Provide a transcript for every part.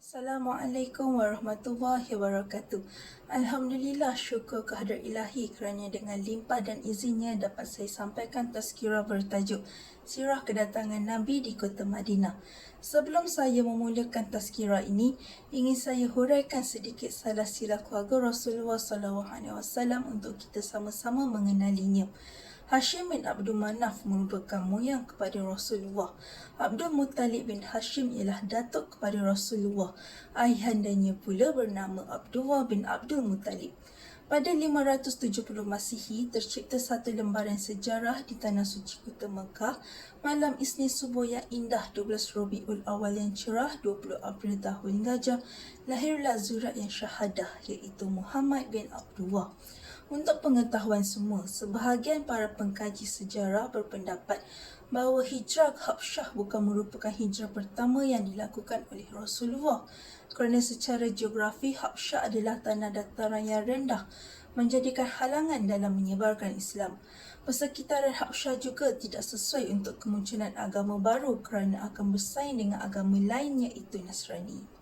Assalamualaikum warahmatullahi wabarakatuh. Alhamdulillah, syukur kehadrat ilahi kerana dengan limpah dan izinnya dapat saya sampaikan tazkirah bertajuk Sirah Kedatangan Nabi di Kota Madinah. Sebelum saya memulakan tazkirah ini, ingin saya huraikan sedikit salah silap keluarga Rasulullah SAW untuk kita sama-sama mengenalinya. Hashim bin Abdul Manaf merupakan moyang kepada Rasulullah. Abdul Muttalib bin Hashim ialah datuk kepada Rasulullah. Ayahandanya pula bernama Abdullah bin Abdul Muttalib. Pada 570 Masihi, tercipta satu lembaran sejarah di Tanah Suci Kota Mekah. Malam Isnin subuh yang indah 12 Rabiul Awal yang cerah 20 April tahun Gajah, lahirlah zurat yang syahadah iaitu Muhammad bin Abdullah. Untuk pengetahuan semua, sebahagian para pengkaji sejarah berpendapat bahawa hijrah ke Habsyah bukan merupakan hijrah pertama yang dilakukan oleh Rasulullah, kerana secara geografi Habsyah adalah tanah dataran yang rendah, menjadikan halangan dalam menyebarkan Islam. Persekitaran Habsyah juga tidak sesuai untuk kemunculan agama baru kerana akan bersaing dengan agama lain iaitu Nasrani.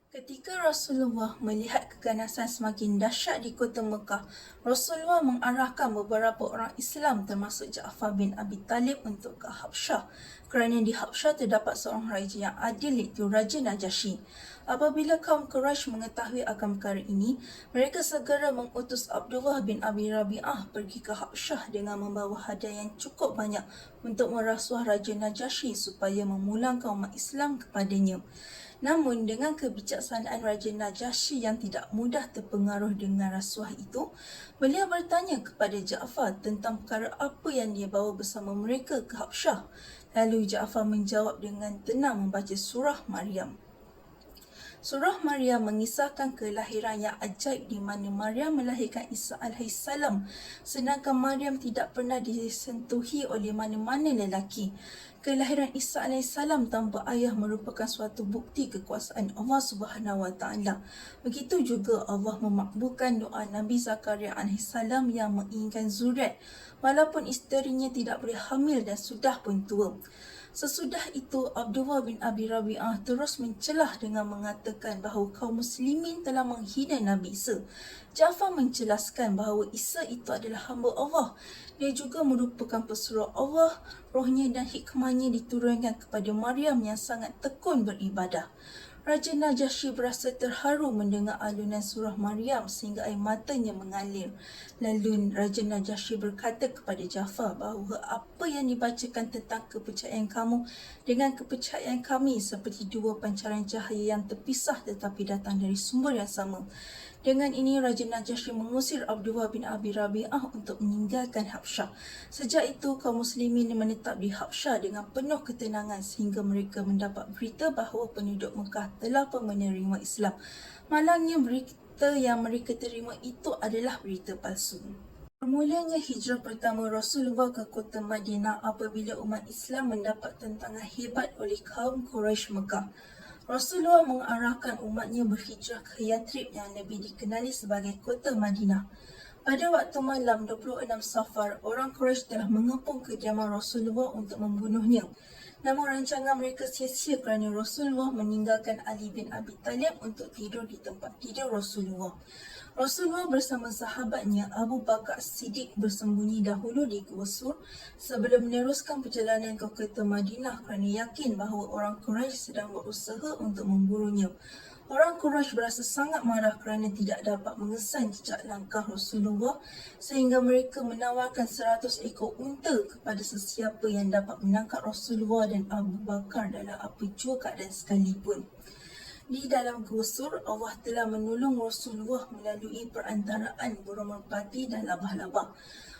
Ketika Rasulullah melihat keganasan semakin dahsyat di kota Mekah, Rasulullah mengarahkan beberapa orang Islam termasuk Ja'far bin Abi Talib untuk ke Habsyah, kerana di Habsyah terdapat seorang raja yang adil iaitu Raja Najasyi. Apabila kaum Quraisy mengetahui akan perkara ini, mereka segera mengutus Abdullah bin Abi Rabi'ah pergi ke Habsyah dengan membawa hadiah yang cukup banyak untuk merasuah Raja Najasyi supaya memulangkan umat Islam kepadanya. Namun, dengan kebijaksanaan Raja Najasyi yang tidak mudah terpengaruh dengan rasuah itu, beliau bertanya kepada Ja'far tentang perkara apa yang dia bawa bersama mereka ke Habsyah. Lalu Ja'far menjawab dengan tenang membaca surah Maryam. Surah Maryam mengisahkan kelahiran yang ajaib di mana Maryam melahirkan Isa AS, sedangkan Maryam tidak pernah disentuhi oleh mana-mana lelaki. Kelahiran Isa AS tanpa ayah merupakan suatu bukti kekuasaan Allah SWT. Begitu juga Allah memakbulkan doa Nabi Zakaria AS yang menginginkan zuriat, walaupun isterinya tidak boleh hamil dan sudah pun tua. Sesudah itu, Abdullah bin Abi Rabi'ah terus mencelah dengan mengatakan bahawa kaum muslimin telah menghina Nabi Isa. Ja'far menjelaskan bahawa Isa itu adalah hamba Allah. Dia juga merupakan pesuruh Allah, rohnya dan hikmahnya diturunkan kepada Maryam yang sangat tekun beribadah. Raja Najasyi berasa terharu mendengar alunan surah Maryam sehingga air matanya mengalir. Lalu Raja Najasyi berkata kepada Ja'far bahawa apa yang dibacakan tentang kepercayaan kamu dengan kepercayaan kami seperti dua pancaran cahaya yang terpisah tetapi datang dari sumber yang sama. Dengan ini, Raja Najasyi mengusir Abdullah bin Abi Rabi'ah untuk meninggalkan Habsyah. Sejak itu, kaum muslimin menetap di Habsyah dengan penuh ketenangan sehingga mereka mendapat berita bahawa penduduk Mekah telah pun menerima Islam. Malangnya, berita yang mereka terima itu adalah berita palsu. Bermulanya hijrah pertama Rasulullah ke kota Madinah apabila umat Islam mendapat tentangan hebat oleh kaum Quraisy Mekah. Rasulullah mengarahkan umatnya berhijrah ke Yathrib yang lebih dikenali sebagai kota Madinah. Pada waktu malam 26 Safar, orang Quraisy telah mengepung kediaman Rasulullah untuk membunuhnya. Namun rancangan mereka sia-sia kerana Rasulullah meninggalkan Ali bin Abi Talib untuk tidur di tempat tidur Rasulullah. Rasulullah bersama sahabatnya Abu Bakar Siddiq bersembunyi dahulu di Gua Sur sebelum meneruskan perjalanan ke kota Madinah kerana yakin bahawa orang Quraisy sedang berusaha untuk memburunya. Orang Quraisy berasa sangat marah kerana tidak dapat mengesan jejak langkah Rasulullah sehingga mereka menawarkan 100 ekor unta kepada sesiapa yang dapat menangkap Rasulullah dan Abu Bakar dalam apa jua keadaan sekalipun. Di dalam Gua Sur, Allah telah menolong Rasulullah melalui perantaraan burung merpati dan labah-labah.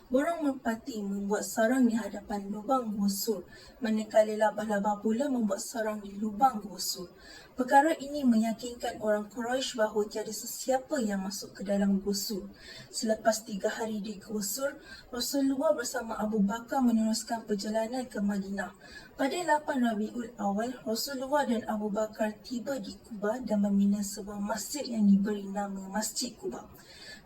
Burung merpati membuat sarang di hadapan lubang Gua Sur, manakala labah-labah pula membuat sarang di lubang Gua Sur. Perkara ini meyakinkan orang Quraisy bahawa tiada sesiapa yang masuk ke dalam Gua Sur. Selepas 3 hari di Gua Sur, Rasulullah bersama Abu Bakar meneruskan perjalanan ke Madinah. Pada 8 Rabiul Awal, Rasulullah dan Abu Bakar tiba di Quba dan membina sebuah masjid yang diberi nama Masjid Quba.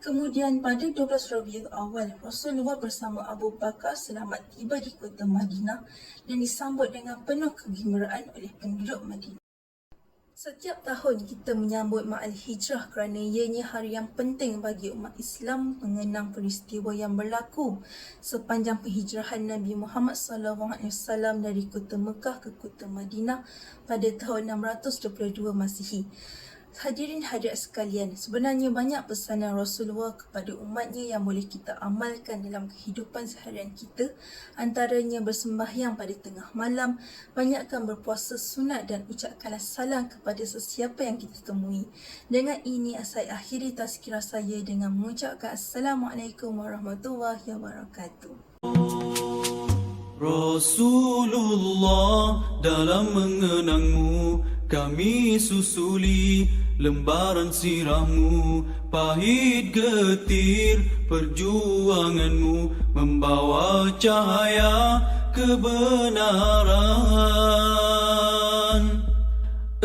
Kemudian pada 12 Rabiul Awal, Rasulullah bersama Abu Bakar selamat tiba di kota Madinah dan disambut dengan penuh kegembiraan oleh penduduk Madinah. Setiap tahun kita menyambut Ma'al Hijrah kerana ianya hari yang penting bagi umat Islam mengenang peristiwa yang berlaku sepanjang penghijrahan Nabi Muhammad SAW dari kota Mekah ke kota Madinah pada tahun 622 Masihi. Hadirin hadirat sekalian, sebenarnya banyak pesanan Rasulullah kepada umatnya yang boleh kita amalkan dalam kehidupan seharian kita. Antaranya bersembahyang pada tengah malam, banyakkan berpuasa sunat dan ucapkanlah salam kepada sesiapa yang kita temui. Dengan ini saya akhiri tazkirah saya dengan mengucapkan Assalamualaikum warahmatullahi wabarakatuh. Rasulullah, dalam mengenangmu kami susuli lembaran sirahmu, pahit getir perjuanganmu membawa cahaya kebenaran.